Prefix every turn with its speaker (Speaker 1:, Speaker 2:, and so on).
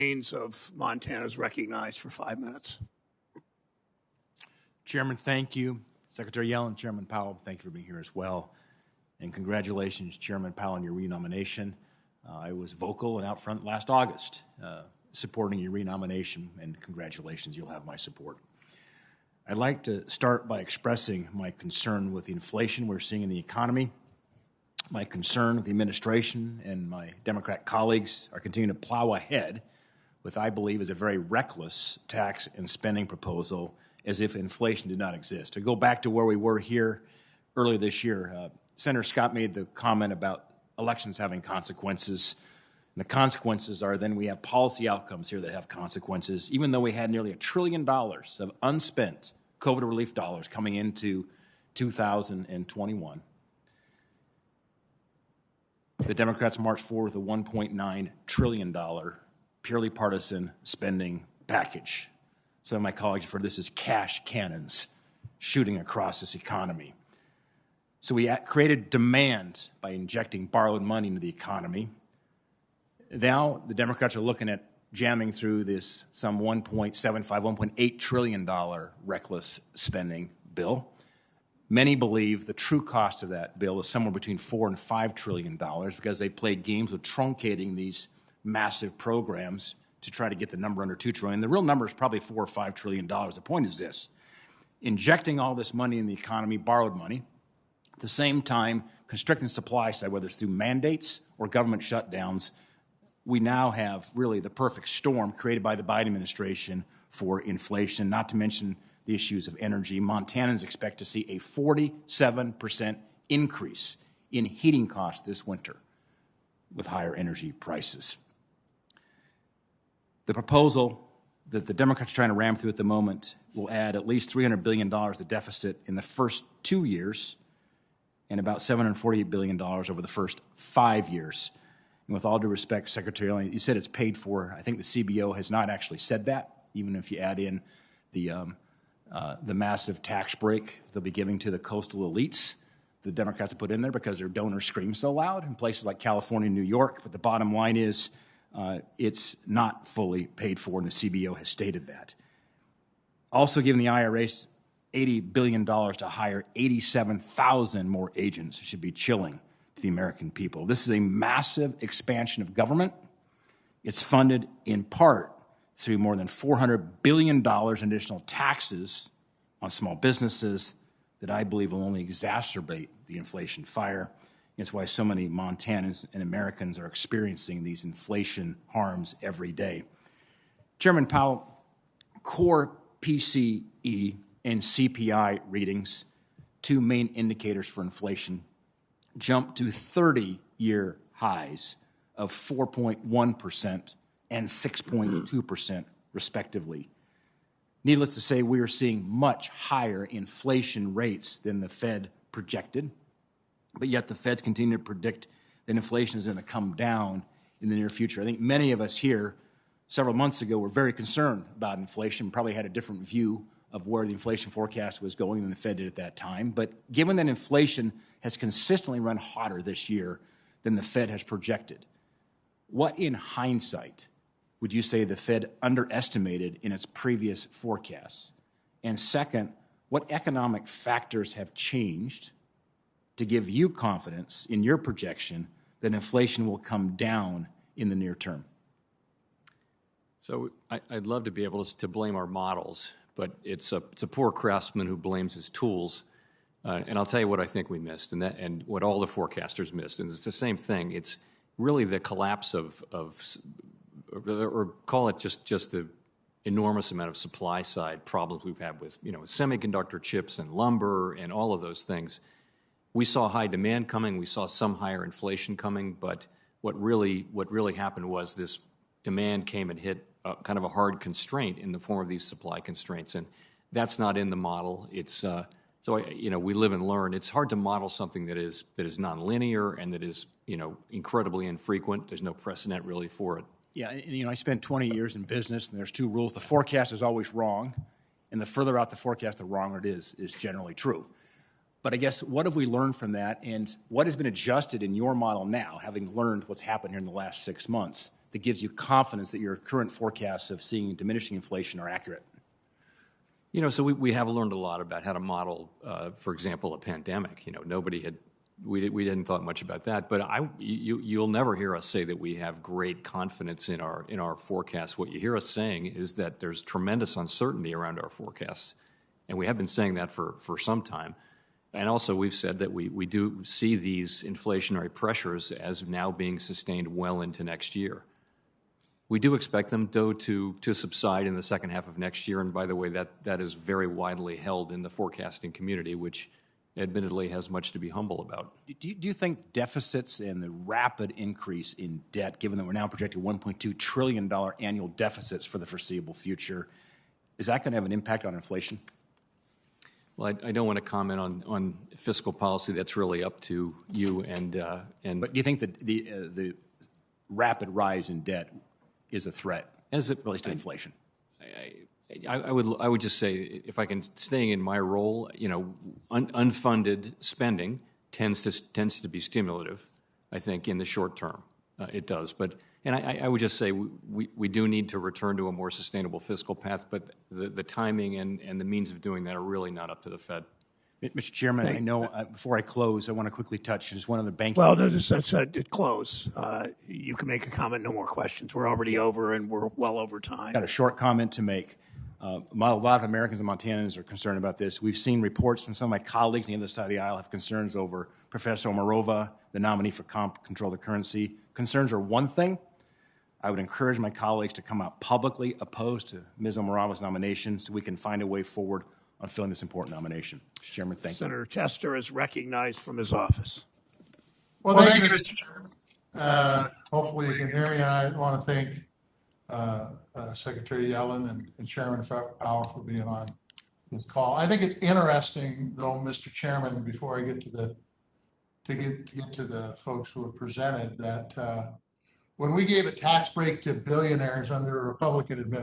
Speaker 1: Daines of Montana is recognized for 5 minutes.
Speaker 2: Chairman, thank you. Secretary Yellen, Chairman Powell, thank you for being here as well. And congratulations, Chairman Powell, on your renomination. I was vocal and out front last August supporting your renomination, and congratulations, you'll have my support. I'd like to start by expressing my concern with the inflation we're seeing in the economy. My concern with the administration and my Democrat colleagues are continuing to plow ahead with, I believe, is a very reckless tax and spending proposal as if inflation did not exist. To go back to where we were here earlier this year, Senator Scott made the comment about elections having consequences. And the consequences are then we have policy outcomes here that have consequences, even though we had nearly $1 trillion of unspent COVID relief dollars coming into 2021. The Democrats marched forward with a $1.9 trillion purely partisan spending package. Some of my colleagues refer to this as cash cannons shooting across this economy. So we created demand by injecting borrowed money into the economy. Now the Democrats are looking at jamming through this some $1.75, $1.8 trillion reckless spending bill. Many believe the true cost of that bill is somewhere between $4 and $5 trillion because they played games with truncating these massive programs to try to get the number under $2 trillion. The real number is probably $4 or $5 trillion. The point is this: injecting all this money in the economy, borrowed money, at the same time constricting the supply side, whether it's through mandates or government shutdowns. We now have really the perfect storm created by the Biden administration for inflation, not to mention the issues of energy. Montanans expect to see a 47% increase in heating costs this winter with higher energy prices. The proposal that the Democrats are trying to ram through at the moment will add at least $300 billion to deficit in the first 2 years and about $748 billion over the first 5 years. And with all due respect, Secretary Yellen, you said it's paid for. I think the CBO has not actually said that, even if you add in the massive tax break they'll be giving to the coastal elites. The Democrats have put in there because their donors scream so loud in places like California and New York. But the bottom line is it's not fully paid for, and the CBO has stated that. Also giving the IRS $80 billion to hire 87,000 more agents should be chilling to the American people. This is a massive expansion of government. It's funded in part through more than $400 billion in additional taxes on small businesses that I believe will only exacerbate the inflation fire. It's why so many Montanans and Americans are experiencing these inflation harms every day. Chairman Powell, core PCE and CPI readings, two main indicators for inflation, jumped to 30-year highs of 4.1% and 6.2%, respectively. Needless to say, we are seeing much higher inflation rates than the Fed projected, but yet the Feds continue to predict that inflation is going to come down in the near future. I think many of us here several months ago were very concerned about inflation, probably had a different view of where the inflation forecast was going than the Fed did at that time. But given that inflation has consistently run hotter this year than the Fed has projected, what in hindsight would you say the Fed underestimated in its previous forecasts? And second, what economic factors have changed to give you confidence in your projection that inflation will come down in the near term?
Speaker 3: So I'd love to be able to blame our models, but it's a poor craftsman who blames his tools. And I'll tell you what I think we missed, and what all the forecasters missed. And it's the same thing. It's really the collapse of or call it just the enormous amount of supply side problems we've had with semiconductor chips and lumber and all of those things. We saw high demand coming. We saw some higher inflation coming. But what really happened was this demand came and hit kind of a hard constraint in the form of these supply constraints, and that's not in the model. It's we live and learn. It's hard to model something that is nonlinear and that is incredibly infrequent. There's no precedent really for it.
Speaker 2: Yeah, and I spent 20 years in business, and there's two rules. The forecast is always wrong, and the further out the forecast, the wronger it is generally true. But I guess what have we learned from that, and what has been adjusted in your model now, having learned what's happened here in the last 6 months, that gives you confidence that your current forecasts of seeing diminishing inflation are accurate?
Speaker 3: So we have learned a lot about how to model, for example, a pandemic. We didn't thought much about that, but you'll never hear us say that we have great confidence in our forecasts. What you hear us saying is that there's tremendous uncertainty around our forecasts, and we have been saying that for some time. And also, we've said that we do see these inflationary pressures as now being sustained well into next year. We do expect them, though, to subside in the second half of next year. And by the way, that is very widely held in the forecasting community, which admittedly has much to be humble about.
Speaker 2: Do you think deficits and the rapid increase in debt, given that we're now projecting $1.2 trillion annual deficits for the foreseeable future, is that going to have an impact on inflation?
Speaker 3: Well, I don't want to comment on fiscal policy. That's really up to you.
Speaker 2: But do you think that the rapid rise in debt is a threat as it relates to inflation?
Speaker 3: I would just say, if I can, staying in my role, unfunded spending tends to be stimulative. I think in the short term, it does. And I would just say we do need to return to a more sustainable fiscal path, but the timing and the means of doing that are really not up to the Fed.
Speaker 2: Mr. Chairman, I know before I close, I want to quickly touch just one other banking.
Speaker 1: Well, no, to close. You can make a comment, no more questions. We're already over, and we're well over time.
Speaker 2: Got a short comment to make. A lot of Americans and Montanans are concerned about this. We've seen reports from some of my colleagues on the other side of the aisle have concerns over Professor Omarova, the nominee for Control the Currency. Concerns are one thing. I would encourage my colleagues to come out publicly opposed to Ms. Omarova's nomination so we can find a way forward on filling this important nomination. Mr. Chairman, thank you.
Speaker 1: Senator Tester is recognized from his office.
Speaker 4: Well, thank you, Mr. Chairman. Hopefully you can hear me. I want to thank Secretary Yellen and Chairman Powell for being on this call. I think it's interesting, though, Mr. Chairman, before I get to the folks who have presented, that when we gave a tax break to billionaires under a Republican administration,